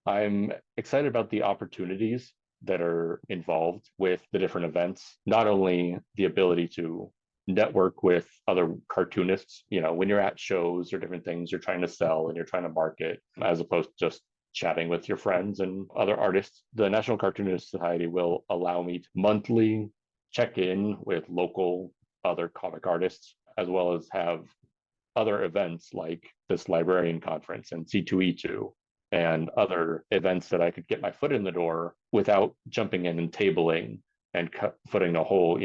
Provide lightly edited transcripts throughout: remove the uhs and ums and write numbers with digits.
I'm excited about the opportunities that are involved with the different events, not only the ability to network with other cartoonists, when you're at shows or different things you're trying to sell and you're trying to market, as opposed to just chatting with your friends and other artists. The National Cartoonist Society will allow me to monthly check in with local other comic artists, as well as have other events like this librarian conference and C2E2 and other events that I could get my foot in the door without jumping in and tabling and footing a whole,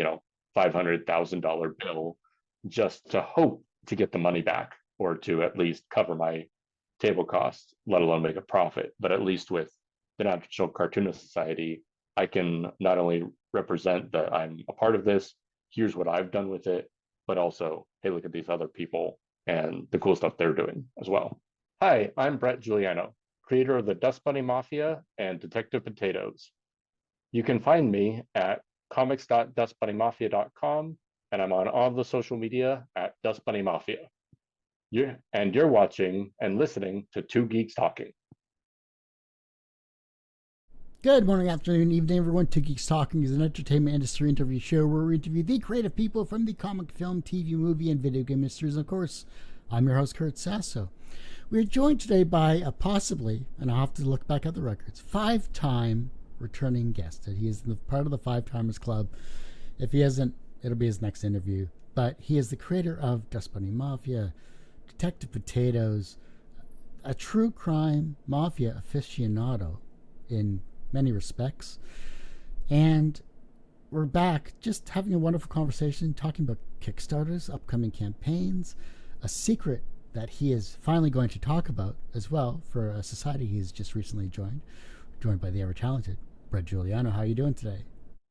$500,000 bill just to hope to get the money back or to at least cover my table costs, let alone make a profit. But at least with the National Cartoonist Society, I can not only represent that I'm a part of this, here's what I've done with it, but also, hey, look at these other people and the cool stuff they're doing as well. Hi, I'm Bret Juliano, creator of the Dust Bunny Mafia and Detective Potatoes. You can find me at comics.dustbunnymafia.com, and I'm on all the social media at Dust Bunny Mafia. You're watching and listening to Two Geeks Talking. Good morning, afternoon, evening, everyone. Two Geeks Talking is an entertainment industry interview show where we interview the creative people from the comic, film, TV, movie, and video game industries. And of course, I'm your host, Kurt Sasso. We're joined today by a possibly, and I'll have to look back at the records, 5-time returning guest. He is part of the Five Timers Club. If he isn't, it'll be his next interview. But he is the creator of Dust Bunny Mafia, Detective Potatoes, a true crime mafia aficionado in many respects. And we're back just having a wonderful conversation, talking about Kickstarters, upcoming campaigns, a secret that he is finally going to talk about as well for a society he's just recently joined by the ever-talented Bret Juliano. How are you doing today?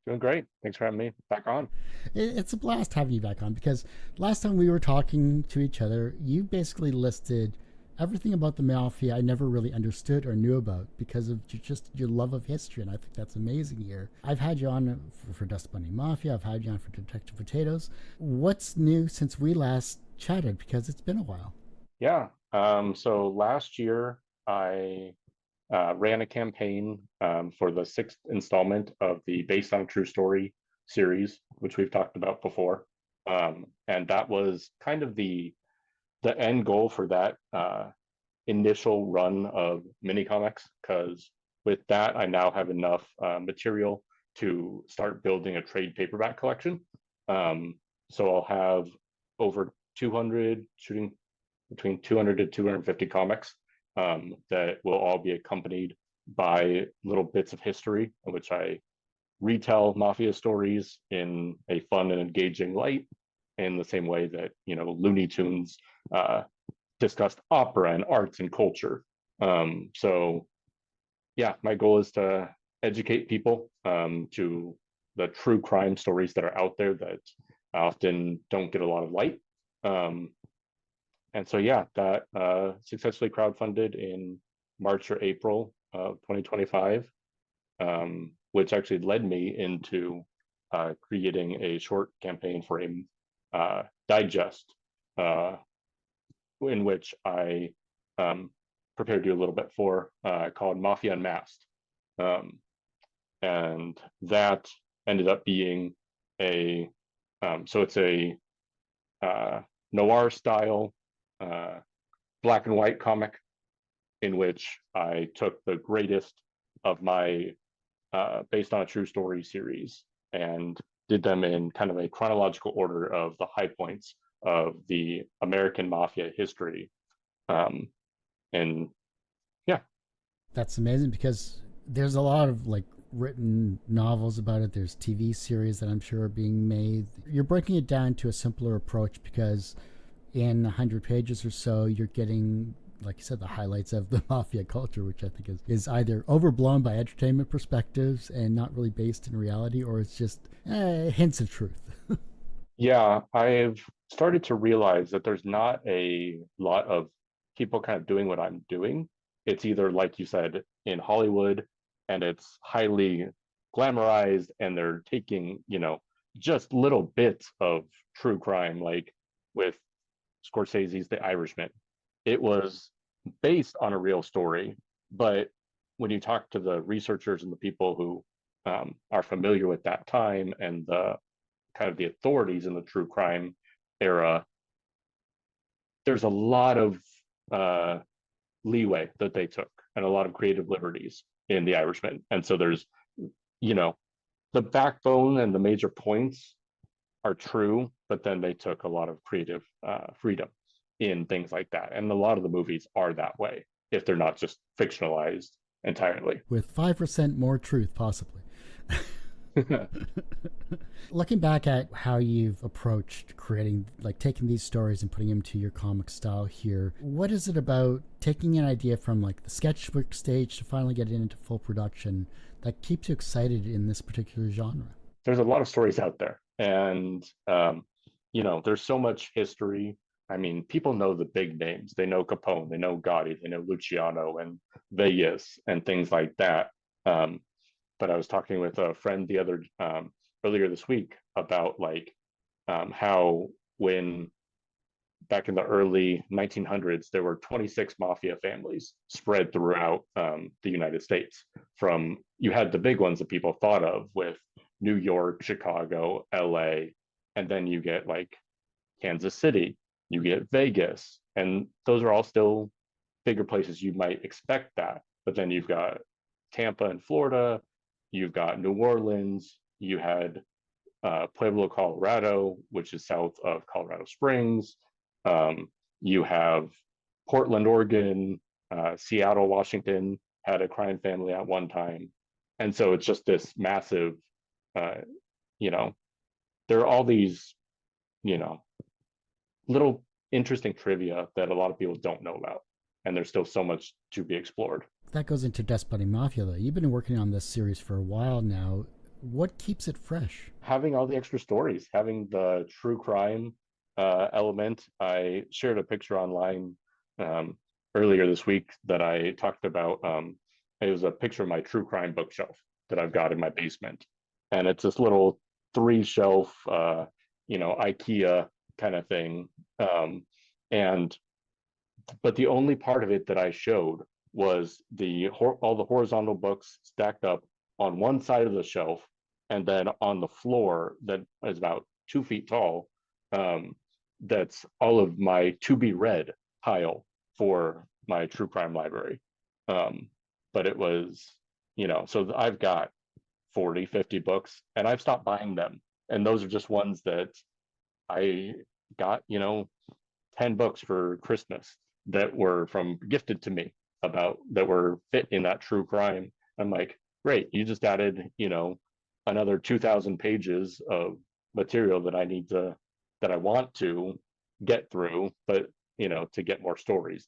Doing great. Thanks for having me back on. It's a blast having you back on because last time we were talking to each other, you basically listed everything about the Mafia I never really understood or knew about because of just your love of history, and I think that's amazing here. I've had you on for Dust Bunny Mafia, I've had you on for Detective Potatoes. What's new since we last chatted, because it's been a while? Yeah. So last year, I ran a campaign for the sixth installment of the Based on a True Story series, which we've talked about before. And that was kind of the end goal for that initial run of mini comics, because with that I now have enough material to start building a trade paperback collection. So I'll have over 200, shooting between 200 to 250 comics that will all be accompanied by little bits of history in which I retell mafia stories in a fun and engaging light, in the same way that Looney Tunes discussed opera and arts and culture. So yeah, my goal is to educate people to the true crime stories that are out there that often don't get a lot of light. And so yeah, that successfully crowdfunded in March or April of 2025, which actually led me into creating a short campaign for a digest in which I prepared you a little bit for, called Mafia Unmasked. And that ended up being so it's a noir style black and white comic in which I took the greatest of my Based on a True Story series and did them in kind of a chronological order of the high points of the American mafia history. And yeah. That's amazing because there's a lot of written novels about it. There's TV series that I'm sure are being made. You're breaking it down to a simpler approach because in 100 pages or so, you're getting, like you said, the highlights of the mafia culture, which I think is either overblown by entertainment perspectives and not really based in reality, or it's just hints of truth. Yeah, I've started to realize that there's not a lot of people kind of doing what I'm doing. It's either, like you said, in Hollywood, and it's highly glamorized, and they're taking, just little bits of true crime, like with Scorsese's The Irishman. It was based on a real story, but when you talk to the researchers and the people who are familiar with that time and the kind of the authorities in the true crime era, there's a lot of uh, leeway that they took and a lot of creative liberties in The Irishman. And so there's, you know, the backbone and the major points are true, but then they took a lot of creative freedom in things like that. And a lot of the movies are that way if they're not just fictionalized entirely. With 5% more truth, possibly. Looking back at how you've approached creating, like taking these stories and putting them to your comic style here, what is it about taking an idea from like the sketchbook stage to finally get it into full production that keeps you excited in this particular genre? There's a lot of stories out there, and there's so much history. I mean, people know the big names. They know Capone, they know Gotti, they know Luciano and Vegas and things like that. Um, but I was talking with a friend the other earlier this week about like how when back in the early 1900s there were 26 mafia families spread throughout the United States. From you had the big ones that people thought of with New York, Chicago, LA, and then you get like Kansas City, you get Vegas, and those are all still bigger places you might expect that. But then you've got Tampa in Florida, you've got New Orleans, you had Pueblo, Colorado, which is south of Colorado Springs. You have Portland, Oregon, Seattle, Washington had a crime family at one time. And so it's just this massive, uh, you know, there are all these, you know, little interesting trivia that a lot of people don't know about. And there's still so much to be explored. That goes into Dust Bunny Mafia, though. You've been working on this series for a while now. What keeps it fresh? Having all the extra stories, having the true crime element. I shared a picture online um, earlier this week that I talked about. It was a picture of my true crime bookshelf that I've got in my basement. And it's this little three shelf, IKEA kind of thing. And but the only part of it that I showed was all the horizontal books stacked up on one side of the shelf, and then on the floor that is about 2 feet tall. That's all of my to be read pile for my true crime library. Um, but it was, so I've got 40, 50 books, and I've stopped buying them. And those are just ones that I got, 10 books for Christmas that were from gifted to me about that were fit in that true crime. I'm like, great, you just added, another 2,000 pages of material that I want to get through, but to get more stories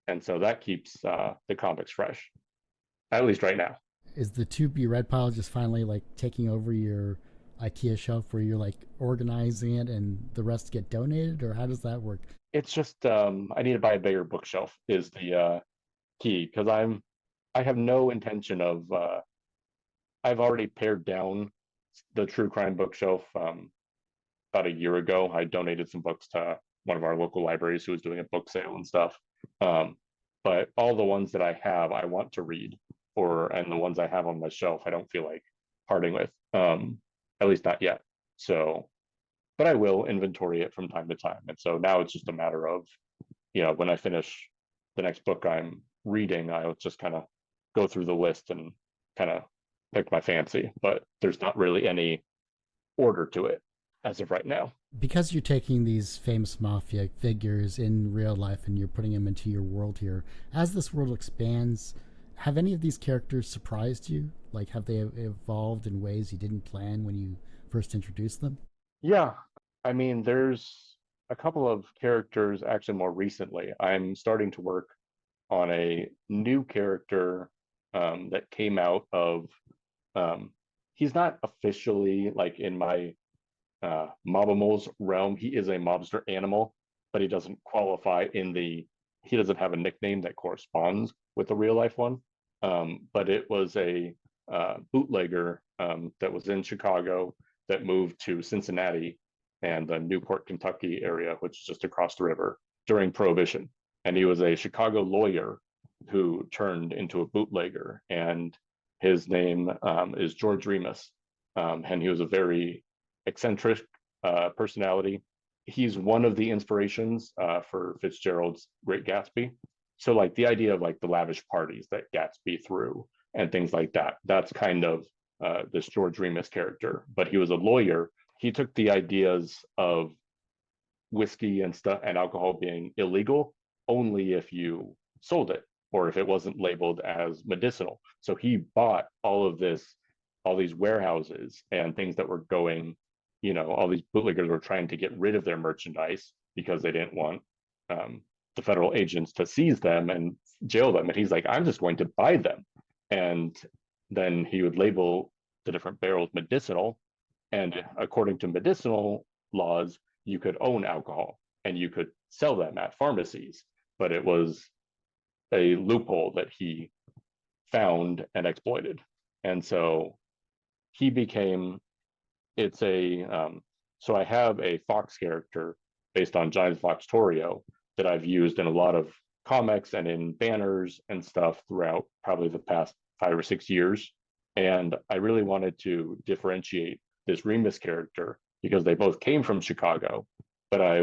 and so that keeps the comics fresh, at least right now. Is the to be read pile just finally like taking over your IKEA shelf where you're like organizing it and the rest get donated, or how does that work? It's just I need to buy a bigger bookshelf is the key, because I have no intention of I've already pared down the true crime bookshelf. About a year ago, I donated some books to one of our local libraries who was doing a book sale and stuff. Um, but all the ones that I have, I want to read, and the ones I have on my shelf, I don't feel like parting with, at least not yet. So, but I will inventory it from time to time. And so now it's just a matter of, when I finish the next book I'm reading, I'll just kind of go through the list and kind of pick my fancy. But there's not really any order to it as of right now. Because you're taking these famous mafia figures in real life and you're putting them into your world here, as this world expands, have any of these characters surprised you? Like, have they evolved in ways you didn't plan when you first introduced them? Yeah, I mean, there's a couple of characters actually more recently. I'm starting to work on a new character that came out of. He's not officially like in my Mobimals realm. He is a mobster animal, but he doesn't qualify he doesn't have a nickname that corresponds with the real life one. But it was a bootlegger that was in Chicago that moved to Cincinnati and the Newport, Kentucky area, which is just across the river during Prohibition. And he was a Chicago lawyer who turned into a bootlegger, and his name is George Remus, and he was a very eccentric personality. He's one of the inspirations for Fitzgerald's Great Gatsby. So like the idea of like the lavish parties that Gatsby threw and things like that, that's kind of this George Remus character. But he was a lawyer. He took the ideas of whiskey and stuff and alcohol being illegal only if you sold it or if it wasn't labeled as medicinal. So he bought all of this, all these warehouses and things that were going, all these bootleggers were trying to get rid of their merchandise because they didn't want the federal agents to seize them and jail them. And he's like, I'm just going to buy them. And then he would label the different barrels medicinal. And according to medicinal laws, you could own alcohol and you could sell them at pharmacies, but it was a loophole that he found and exploited. And so he became, it's a, so I have a Fox character based on Giant Fox Torio that I've used in a lot of comics and in banners and stuff throughout probably the past 5 or 6 years. And I really wanted to differentiate this Remus character because they both came from Chicago, but I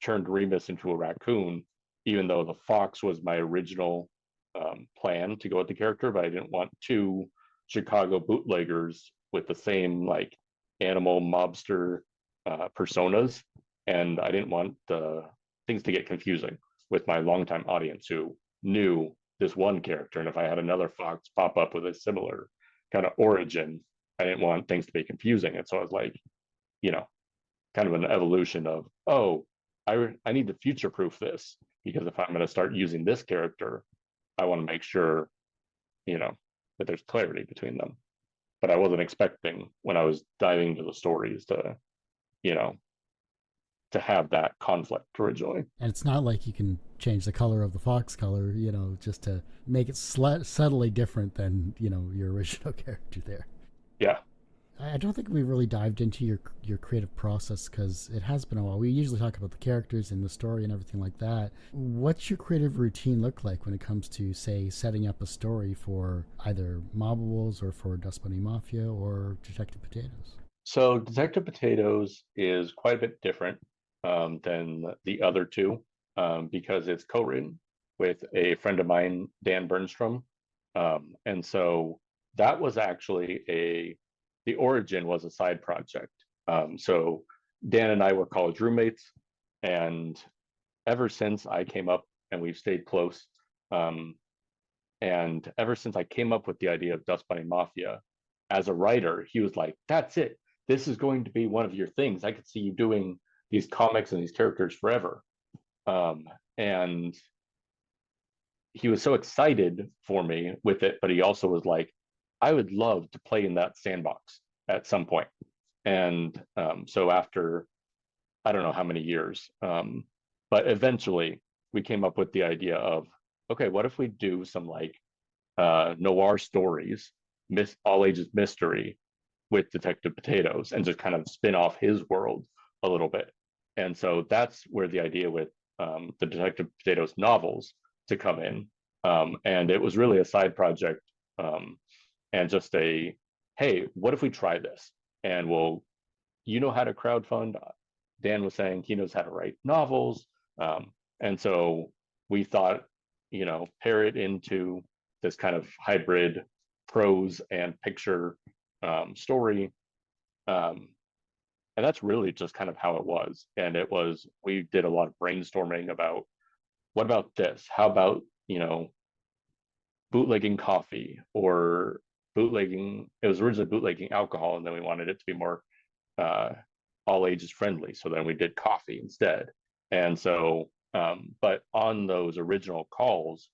turned Remus into a raccoon, even though the fox was my original plan to go with the character, but I didn't want two Chicago bootleggers with the same like animal mobster personas, and I didn't want things to get confusing with my longtime audience who knew this one character, and if I had another fox pop up with a similar kind of origin, I didn't want things to be confusing. And so I was like, kind of an evolution of, oh, I need to future proof this because if I'm going to start using this character, I want to make sure, that there's clarity between them. But I wasn't expecting when I was diving into the stories to, you know, to have that conflict originally. And it's not like you can change the color of the fox color, just to make it subtly different than, your original character there. Yeah. I don't think we really dived into your creative process because it has been a while. We usually talk about the characters and the story and everything like that. What's your creative routine look like when it comes to, say, setting up a story for either Mobimals or for Dust Bunny Mafia or Detective Potatoes? So Detective Potatoes is quite a bit different than the other two because it's co-written with a friend of mine, Dan Bernstrom. And so that was actually the origin was a side project. So Dan and I were college roommates, and ever since I came up, and we've stayed close, and ever since I came up with the idea of Dust Bunny Mafia, as a writer, he was like, "That's it. This is going to be one of your things. I could see you doing these comics and these characters forever." And he was so excited for me with it, but he also was like, I would love to play in that sandbox at some point. And so after, I don't know how many years, but eventually we came up with the idea of, okay, what if we do some like noir stories, all ages mystery with Detective Potatoes and just kind of spin off his world a little bit. And so that's where the idea with the Detective Potatoes novels to come in. And it was really a side project and just hey, what if we try this? And you know how to crowdfund. Dan was saying he knows how to write novels. And so we thought, pair it into this kind of hybrid prose and picture story. And that's really just kind of how it was. And we did a lot of brainstorming about what about this? How about, bootlegging coffee or bootlegging, it was originally bootlegging alcohol, and then we wanted it to be more all ages friendly. So then we did coffee instead. And so, but on those original calls,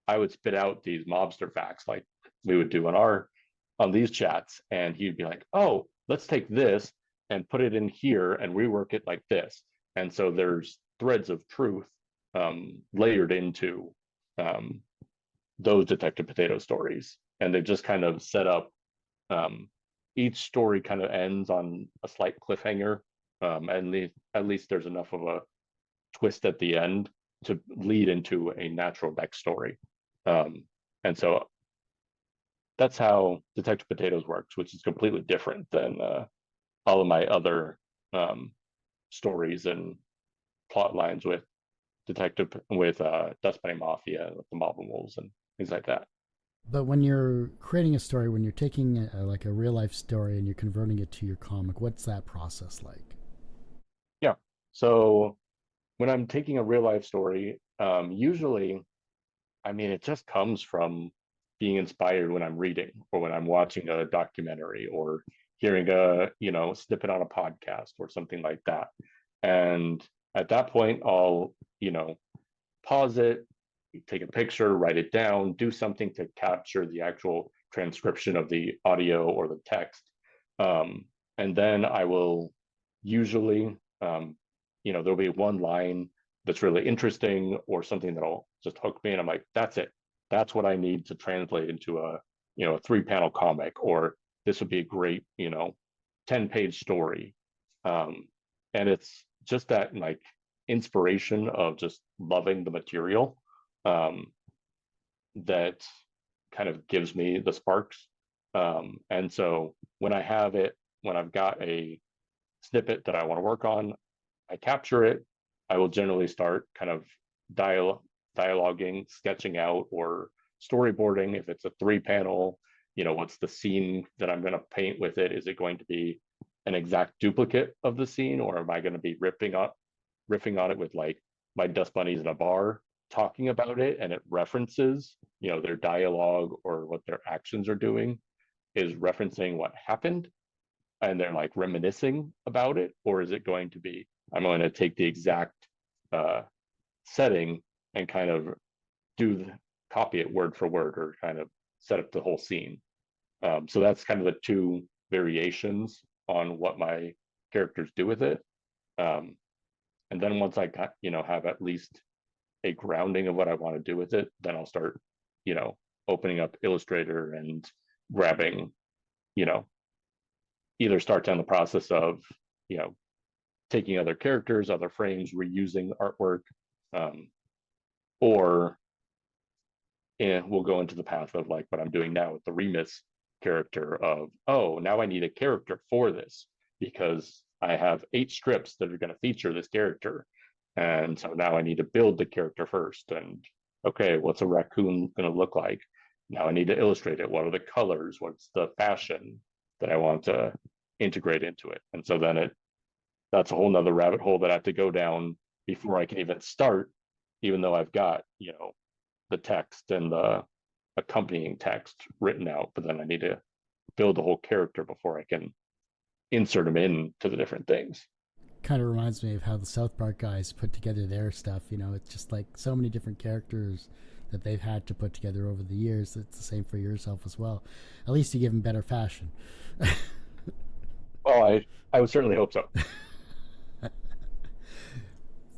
I would spit out these mobster facts like we would do on these chats, and he'd be like, "Oh, let's take this and put it in here and rework it like this." And so there's threads of truth layered into those Detective Potato stories, and they've just kind of set up. Each story kind of ends on a slight cliffhanger, and at least there's enough of a twist at the end to lead into a natural next story. And so that's how Detective Potatoes works, which is completely different than all of my other um, stories and plot lines with Dust Bunny Mafia, with the Mobimals and things like that. But when you're creating a story, when you're taking like a real life story and you're converting it to your comic, what's that process like? Yeah. So when I'm taking a real life story, usually, I mean, it just comes from being inspired when I'm reading or when I'm watching a documentary or hearing a, snippet on a podcast or something like that. And at that point, I'll, pause it, take a picture, write it down, do something to capture the actual transcription of the audio or the text. Um, and then I will usually, there'll be one line that's really interesting or something that'll just hook me. And I'm like, that's it. That's what I need to translate into a 3 panel comic, or this would be a great, 10-page story. Um, and it's just that like inspiration of just loving the material um, that kind of gives me the sparks. And so when I've got a snippet that I want to work on, I capture it. I will generally start kind of dialoguing, sketching out, or storyboarding. If it's a 3 panel, what's the scene that I'm going to paint with it? Is it going to be an exact duplicate of the scene, or am I going to be riffing on it with like my dust bunnies in a bar talking about it, and it references, their dialogue or what their actions are doing is referencing what happened, and they're like reminiscing about it, or is it going to be I'm going to take the exact uh, setting and kind of copy it word for word, or kind of set up the whole scene. So that's kind of the two variations on what my characters do with it. Um, and then once I got, have at least a grounding of what I want to do with it, then I'll start, you know, opening up Illustrator and grabbing, you know, either start down the process of, you know, taking other characters, other frames, reusing artwork, um, or and we'll go into the path of like what I'm doing now with the Remus character of, oh, now I need a character for this because I have 8 strips that are going to feature this character. And so now I need to build the character first. And okay, what's a raccoon going to look like? Now I need to illustrate it. What are the colors? What's the fashion that I want to integrate into it? And so then that's a whole nother rabbit hole that I have to go down before I can even start, even though I've got, the text and the accompanying text written out, but then I need to build the whole character before I can insert them into the different things. Kind of reminds me of how the South Park guys put together their stuff. You know, it's just like so many different characters that they've had to put together over the years. It's the same for yourself as well. At least you give them better fashion. Well, I would certainly hope so.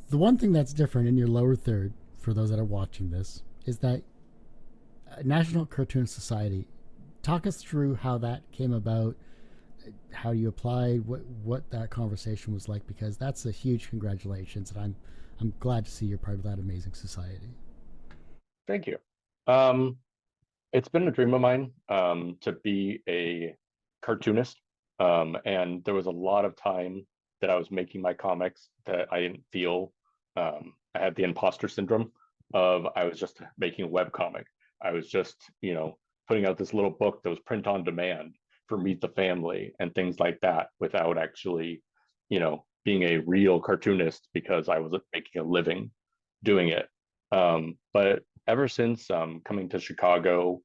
The one thing that's different in your lower third, for those that are watching this, is that National Cartoon Society. Talk us through how that came about, how you applied, what that conversation was like, because that's a huge congratulations, and I'm glad to see you're part of that amazing society. Thank you. Um, it's been a dream of mine to be a cartoonist. And there was a lot of time that I was making my comics that I didn't feel I had the imposter syndrome of I was just making a web comic. I was just, putting out this little book that was print on demand for Meet the Family and things like that without actually, being a real cartoonist because I was making a living doing it. But ever since coming to Chicago,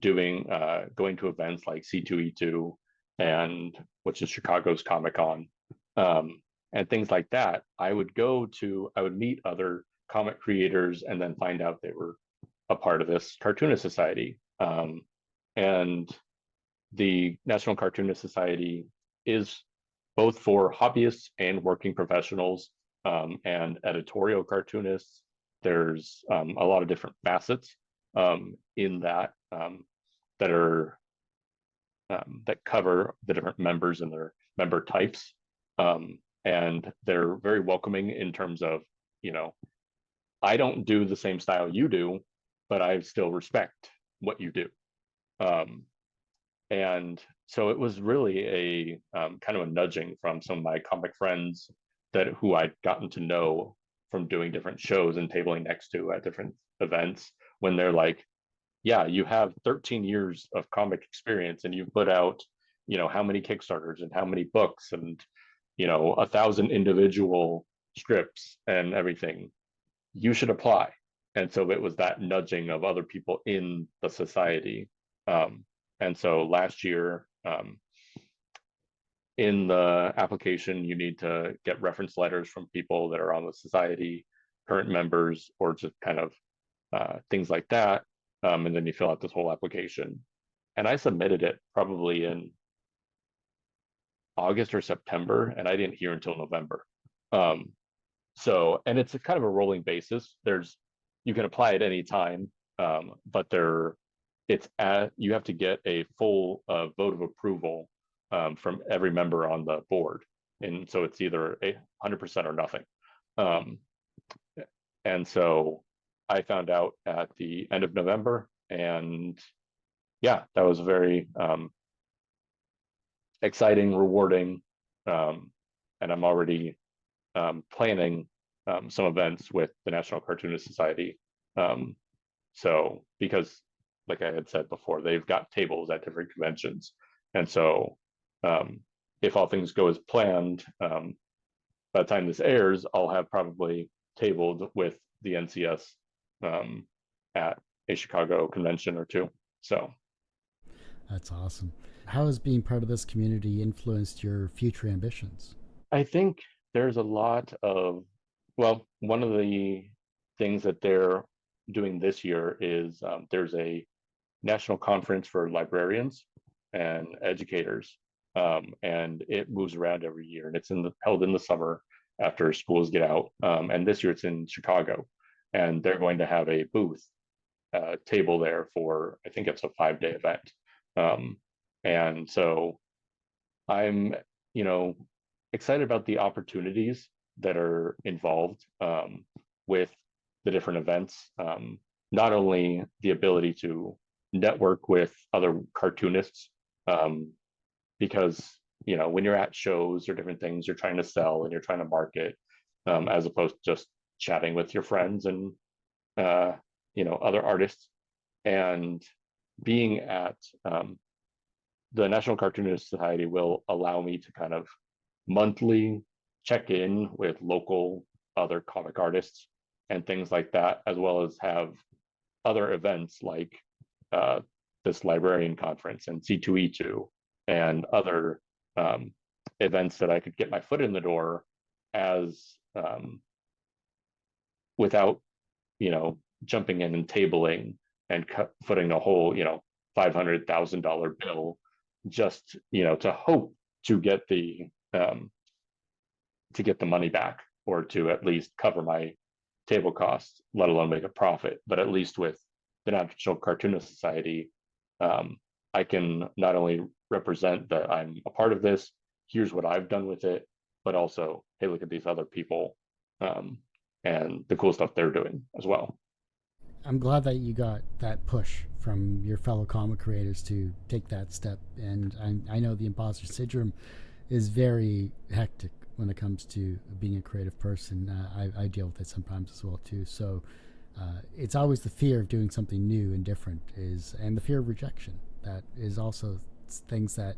going to events like C2E2 and which is Chicago's Comic Con, and things like that, I would meet other comic creators and then find out they were a part of this cartoonist society. And the National Cartoonist Society is both for hobbyists and working professionals, and editorial cartoonists. There's a lot of different facets in that are that cover the different members and their member types, and they're very welcoming in terms of, you know, I don't do the same style you do, but I still respect what you do. Um, and so it was really a kind of a nudging from some of my comic friends that who I'd gotten to know from doing different shows and tabling next to at different events when they're like, yeah, you have 13 years of comic experience and you put out, how many Kickstarters and how many books and, 1,000 individual strips and everything. You should apply. And so it was that nudging of other people in the society. And so last year, in the application, you need to get reference letters from people that are on the society, current members, or just kind of things like that. And then you fill out this whole application. And I submitted it probably in August or September, and I didn't hear until November. Um, and it's a kind of a rolling basis. You can apply at any time, but you have to get a full vote of approval from every member on the board, and so it's either 100% or nothing. Um, and so I found out at the end of November, and yeah, that was very exciting, rewarding, and I'm already planning some events with the National Cartoonist Society. Because, like I had said before, they've got tables at different conventions, and so if all things go as planned, by the time this airs, I'll have probably tabled with the NCS at a Chicago convention or two. So That's awesome. How has being part of this community influenced your future ambitions? I think there's a lot of, well, one of the things that they're doing this year is there's a national conference for librarians and educators, and it moves around every year, and it's held in the summer after schools get out. And this year it's in Chicago, and they're going to have a booth table there for, I think it's a 5-day event. And so I'm, excited about the opportunities that are involved with the different events. Not only the ability to network with other cartoonists, because when you're at shows or different things, you're trying to sell and you're trying to market, as opposed to just chatting with your friends and other artists. And being at the National Cartoonist Society will allow me to kind of monthly check in with local other comic artists and things like that, as well as have other events like this librarian conference and C2E2 and other events that I could get my foot in the door as without jumping in and tabling and footing a whole $500,000 bill just to hope to get the money back, or to at least cover my table costs, let alone make a profit. But at least with the National Cartoonist Society, I can not only represent that I'm a part of this, here's what I've done with it, but also, hey, look at these other people and the cool stuff they're doing as well. I'm glad that you got that push from your fellow comic creators to take that step. And I know the imposter syndrome is very hectic when it comes to being a creative person. I deal with it sometimes as well too. So it's always the fear of doing something new and different and the fear of rejection that is also things that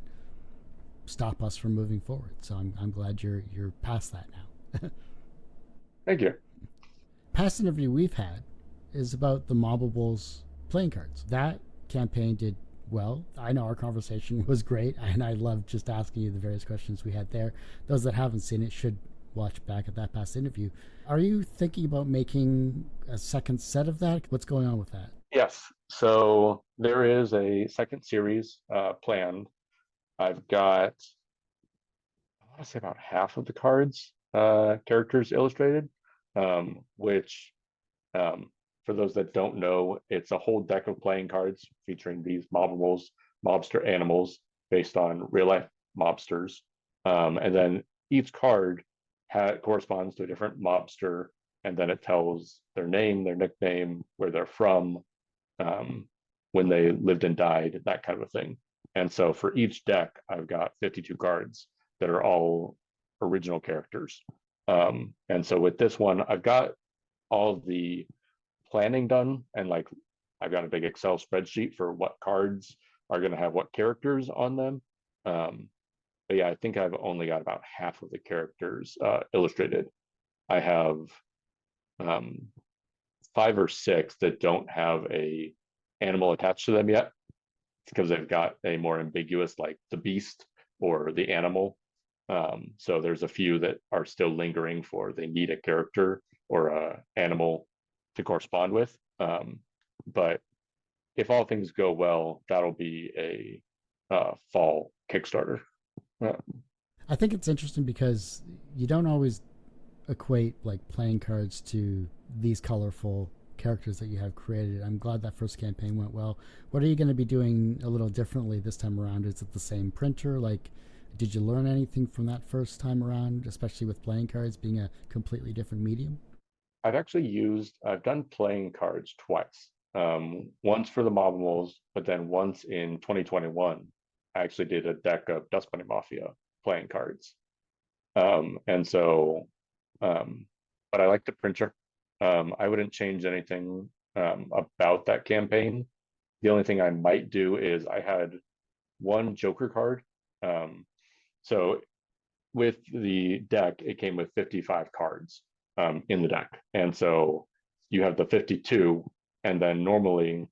stop us from moving forward. So I'm glad you're past that now. Thank you. Past interview we've had is about the Mobimals playing cards. That campaign did well. I know our conversation was great, and I loved just asking you the various questions we had there. Those that haven't seen it should watch back at that past interview. Are you thinking about making a second set of that? What's going on with that? Yes. So there is a second series planned. I've got, I want to say about half of the cards, characters illustrated, which for those that don't know, it's a whole deck of playing cards featuring these Mobimals, mobster animals based on real life mobsters. And then each card corresponds to a different mobster, and then it tells their name, their nickname, where they're from, um, when they lived and died, that kind of a thing. And so for each deck, I've got 52 cards that are all original characters. And so with this one, I've got all of the planning done, and like I've got a big Excel spreadsheet for what cards are going to have what characters on them. Um, but yeah, I think I've only got about half of the characters illustrated. I have um, 5 or 6 that don't have a animal attached to them yet because they've got a more ambiguous, like the beast or the animal. So there's a few that are still lingering for they need a character or a animal to correspond with. But if all things go well, that'll be a fall Kickstarter. Uh, I think it's interesting because you don't always equate like playing cards to these colorful characters that you have created. I'm glad that first campaign went well. What are you going to be doing a little differently this time around? Is it the same printer? Like, did you learn anything from that first time around, especially with playing cards being a completely different medium? I've done playing cards twice. Once for the Mobimals, but then once in 2021, I actually did a deck of Dust Bunny Mafia playing cards. And so, um, but I like the printer. I wouldn't change anything about that campaign. The only thing I might do is I had one Joker card. Um, so with the deck, it came with 55 cards in the deck. And so you have the 52. And then normally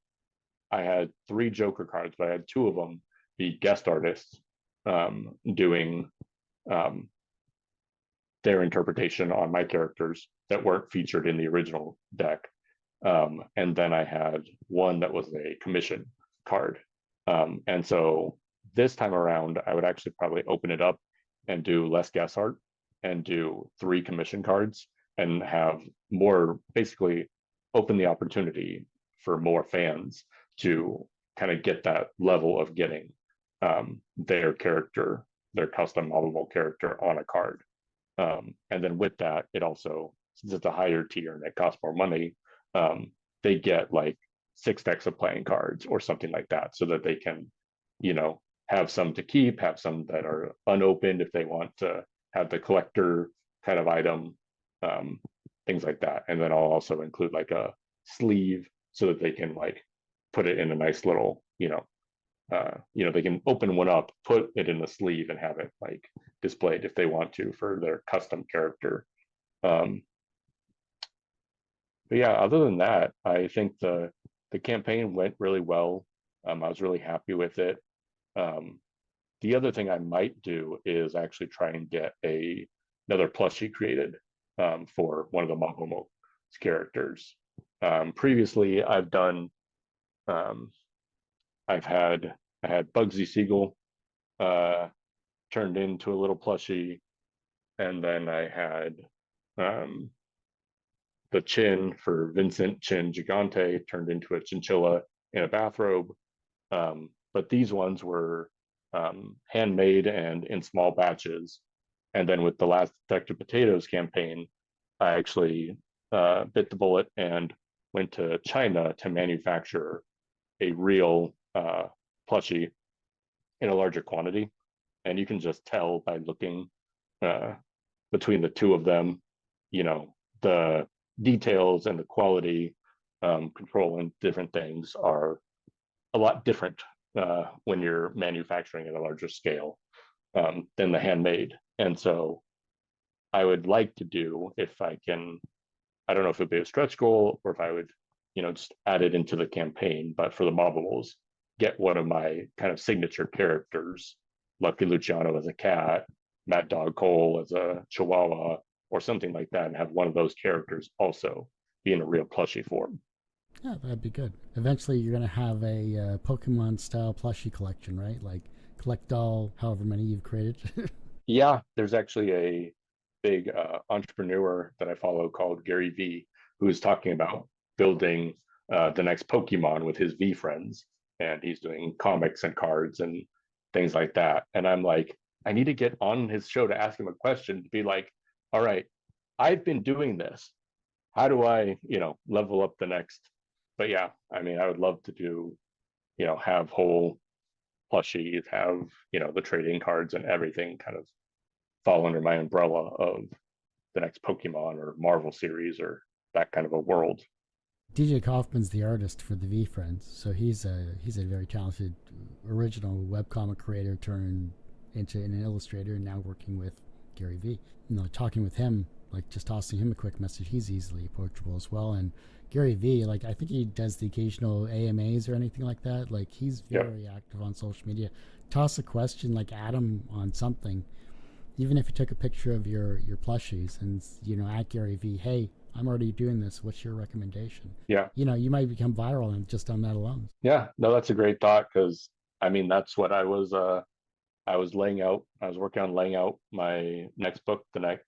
I had 3 Joker cards, but I had 2 of them be guest artists doing um, their interpretation on my characters that weren't featured in the original deck. And then I had one that was a commission card. And so this time around, I would actually probably open it up and do less guest art and do 3 commission cards and have more, basically open the opportunity for more fans to kind of get that level of getting their character, their custom modelable character on a card. And then with that, it also, since it's a higher tier and it costs more money, they get like 6 decks of playing cards or something like that so that they can, you know, have some to keep, have some that are unopened if they want to have the collector kind of item, um, things like that. And then I'll also include like a sleeve so that they can like put it in a nice little, they can open one up, put it in the sleeve, and have it like displayed if they want to for their custom character. Um, but yeah, other than that, I think the campaign went really well. I was really happy with it. Um, the other thing I might do is actually try and get another plushie created for one of the Mobimals characters. Previously, um, I had Bugsy Siegel uh, turned into a little plushie, and then I had um, the chin for Vincent Chin Gigante turned into a chinchilla in a bathrobe. But these ones were handmade and in small batches. And then with the last Detective Potatoes campaign, I actually bit the bullet and went to China to manufacture a real plushie in a larger quantity. And you can just tell by looking uh, between the two of them, the details and the quality control and different things are a lot different when you're manufacturing at a larger scale than the handmade. And so I would like to do, if I can, I don't know if it'd be a stretch goal or if I would, just add it into the campaign, but for the Mobimals, get one of my kind of signature characters, Lucky Luciano as a cat, Mad Dog Cole as a Chihuahua, or something like that, and have one of those characters also be in a real plushie form. Yeah, that'd be good. Eventually, you're going to have a Pokemon style plushie collection, right? Like collect all however many you've created. Yeah, there's actually a big entrepreneur that I follow called Gary V, who's talking about building the next Pokemon with his V friends, and he's doing comics and cards and things like that. And I'm like, I need to get on his show to ask him a question to be like, all right, I've been doing this. How do I, level up the next But yeah, I mean, I would love to do, have whole plushies, have, the trading cards and everything kind of fall under my umbrella of the next Pokemon or Marvel series or that kind of a world. DJ Kaufman's the artist for the V Friends, so he's a very talented original webcomic creator turned into an illustrator, and now working with Gary V. Talking with him, like just tossing him a quick message, he's easily approachable as well. And Gary V, like I think he does the occasional AMAs or anything like that. Like he's Yeah. very active on social media. Toss a question, like add him on something, even if you took a picture of your plushies and at Gary V, hey, I'm already doing this. What's your recommendation? Yeah. You might become viral and just on that alone. Yeah. No, that's a great thought because I mean that's what I was laying out. I was working on laying out my next book the night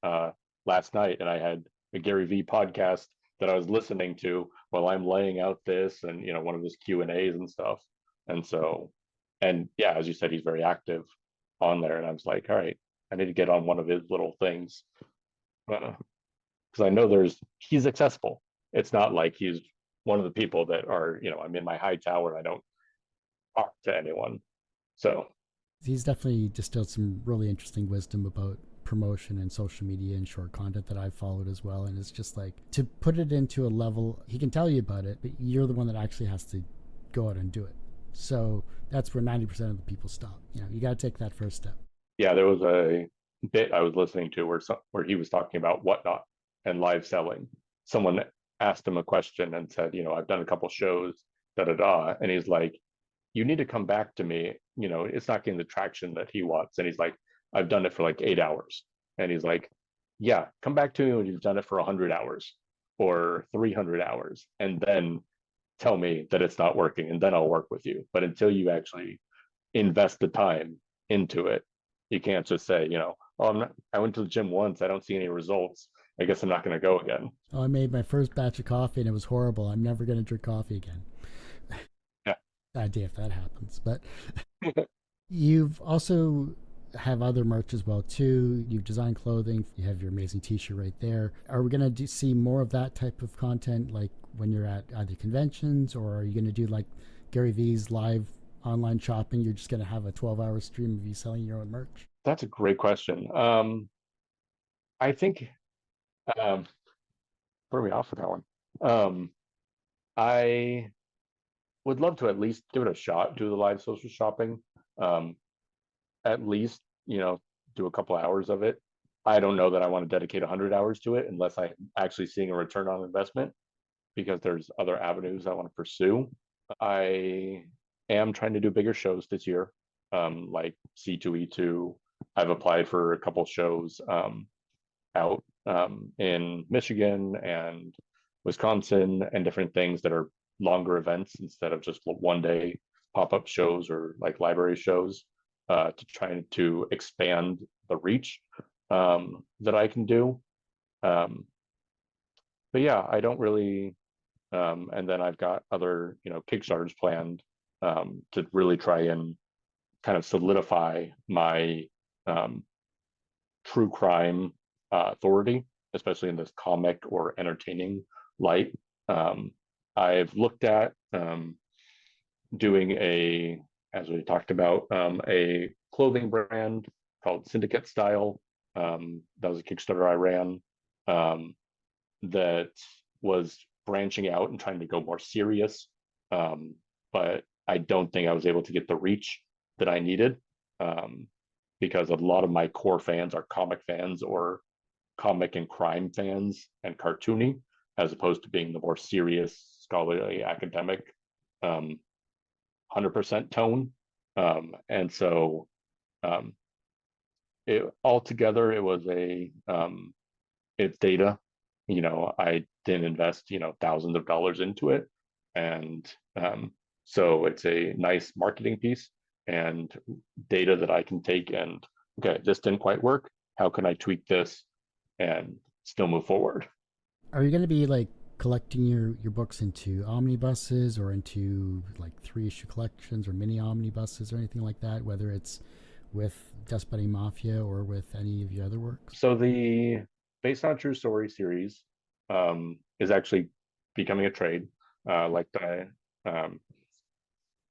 last night, and I had a Gary V podcast that I was listening to while I'm laying out this, and one of his Q&As and stuff. And so, and yeah, as you said, he's very active on there, and I was like, all right, I need to get on one of his little things because I know he's accessible. It's not like he's one of the people that are, I'm in my high tower and I don't talk to anyone. So He's definitely distilled some really interesting wisdom about promotion and social media and short content that I've followed as well. And it's just like to put it into a level, he can tell you about it, but you're the one that actually has to go out and do it. So that's where 90% of the people stop. You got to take that first step. yeah, there was a bit I was listening to where he was talking about whatnot and live selling. Someone asked him a question and said, I've done a couple shows, da da da, and he's like, you need to come back to me. It's not getting the traction that he wants, and he's like, I've done it for like 8 hours, and he's like, yeah, come back to me when you've done it for 100 hours or 300 hours, and then tell me that it's not working, and then I'll work with you. But until you actually invest the time into it. You can't just say, oh, I went to the gym once, I don't see any results. I guess I'm not going to go again. Oh, I made my first batch of coffee and it was horrible. I'm never going to drink coffee again. Yeah. Idea if that happens. But you've also have other merch as well too. You've designed clothing. You have your amazing T-shirt right there. Are we going to see more of that type of content, like when you're at either conventions, or are you going to do like Gary V's live online shopping? You're just going to have a 12-hour stream of you selling your own merch. That's a great question. I think um, throw me off with that one. I would love to at least give it a shot, do the live social shopping. Um, at least, do a couple hours of it. I don't know that I want to dedicate 100 hours to it unless I'm actually seeing a return on investment because there's other avenues I want to pursue. I am trying to do bigger shows this year, like C2E2. I've applied for a couple shows out in Michigan and Wisconsin and different things that are longer events instead of just 1 day pop-up shows or like library shows to try to expand the reach that I can do. Um, but yeah, I don't really and then I've got other, Kickstarters planned to really try and kind of solidify my um, true crime authority, especially in this comic or entertaining light. Um, I've looked at doing as we talked about, a clothing brand called Syndicate Style. That was a Kickstarter I ran um, that was branching out and trying to go more serious. But I don't think I was able to get the reach that I needed because a lot of my core fans are comic fans or comic and crime fans and cartoony, as opposed to being the more serious, scholarly, academic 100% tone. And so um, altogether, it was it's data. I didn't invest, thousands of dollars into it. And so it's a nice marketing piece and data that I can take and, okay, this didn't quite work. How can I tweak this and still move forward? Are you going to be like collecting your books into omnibuses or into like 3-issue collections or mini omnibuses or anything like that, whether it's with Dust Bunny Mafia or with any of your other works? So the Based on a True Story series is actually becoming a trade. like um,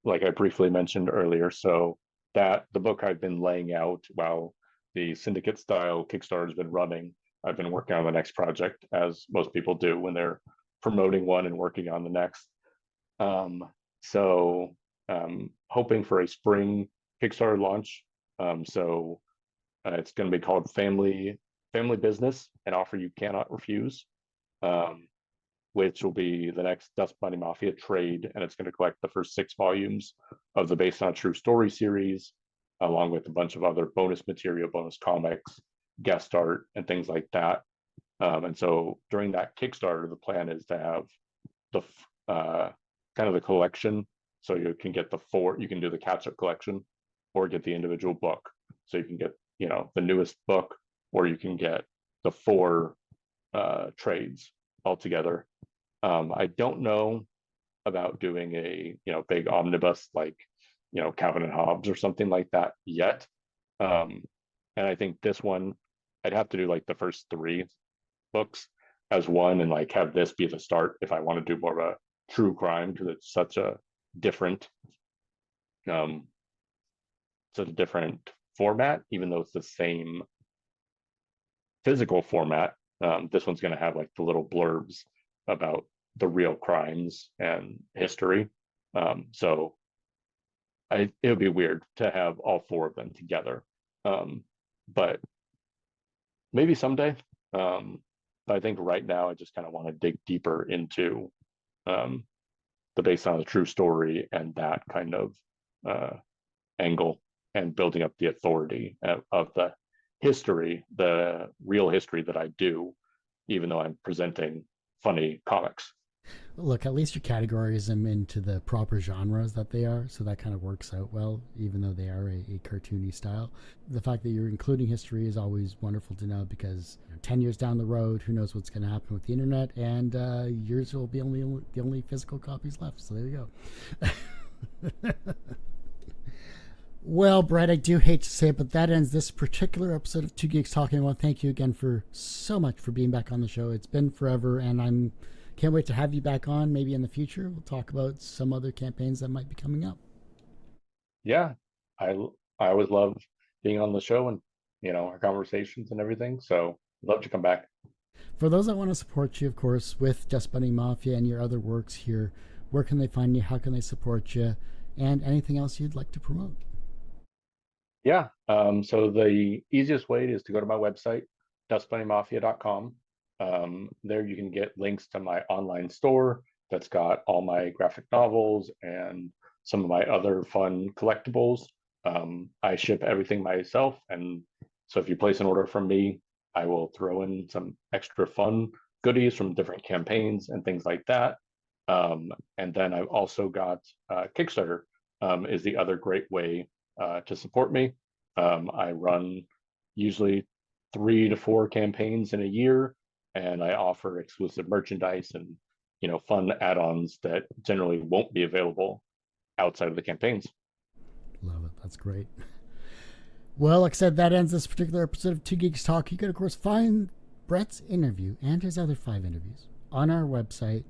like I briefly mentioned earlier. So that the book I've been laying out while the syndicate style Kickstarter has been running. I've been working on the next project, as most people do when they're promoting one and working on the next. Um, so hoping for a spring Kickstarter launch. So it's going to be called Family Business, an offer you cannot refuse. Um, which will be the next Dust Bunny Mafia trade, and it's going to collect the first 6 volumes of the Based on a True Story series, along with a bunch of other bonus material, bonus comics, guest art, and things like that. And so during that Kickstarter, the plan is to have the kind of the collection. So you can get you can do the catch-up collection, or get the individual book. So you can get the newest book, or you can get the 4 trades altogether. I don't know about doing a big omnibus like Calvin and Hobbes or something like that yet. Um, and I think this one I'd have to do like the first 3 books as one, and like have this be the start if I want to do more of a true crime, because it's different um such a different format, even though it's the same physical format. This one's going to have like the little blurbs about the real crimes and history. So it would be weird to have all 4 of them together. But maybe someday. But I think right now I just kind of want to dig deeper into the Based on a True Story and that kind of angle, and building up the authority of the history, the real history that I do, even though I'm presenting funny comics. Look, at least you categorize them into the proper genres that they are, so that kind of works out well, even though they are a cartoony style. The fact that you're including history is always wonderful to know, because 10 years down the road, who knows what's going to happen with the internet, and yours will be the only physical copies left. So there you go. Well, Brett, I do hate to say it, but that ends this particular episode of Two Geeks Talking. I want to thank you again for so much for being back on the show. It's been forever, and can't wait to have you back on. Maybe in the future we'll talk about some other campaigns that might be coming up. Yeah, I I always love being on the show, and our conversations and everything. So love to come back. For those that want to support you, of course, with Dust Bunny Mafia and your other works here, where can they find you? How can they support you? And anything else you'd like to promote? Yeah. So the easiest way is to go to my website, dustbunnymafia.com. There you can get links to my online store that's got all my graphic novels and some of my other fun collectibles. I ship everything myself, and so if you place an order from me, I will throw in some extra fun goodies from different campaigns and things like that. And then I've also got Kickstarter, is the other great way to support me. I run usually 3 to 4 campaigns in a year, and I offer exclusive merchandise and fun add-ons that generally won't be available outside of the campaigns. Love it. That's great. Well, like I said, that ends this particular episode of Two Geeks Talk. You can, of course, find Bret's interview and his other 5 interviews on our website.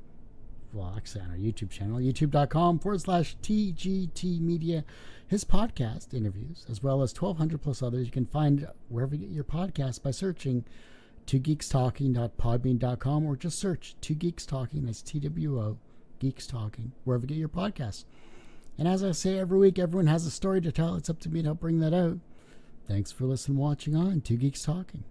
Well, actually, on our YouTube channel, youtube.com/TGT Media. His podcast interviews, as well as 1,200 plus others, you can find wherever you get your podcast by searching twogeekstalking.podbean.com, or just search Two Geeks Talking. That's TWO Geeks Talking, wherever you get your podcasts. And as I say every week, everyone has a story to tell. It's up to me to help bring that out. Thanks for listening, watching on Two Geeks Talking.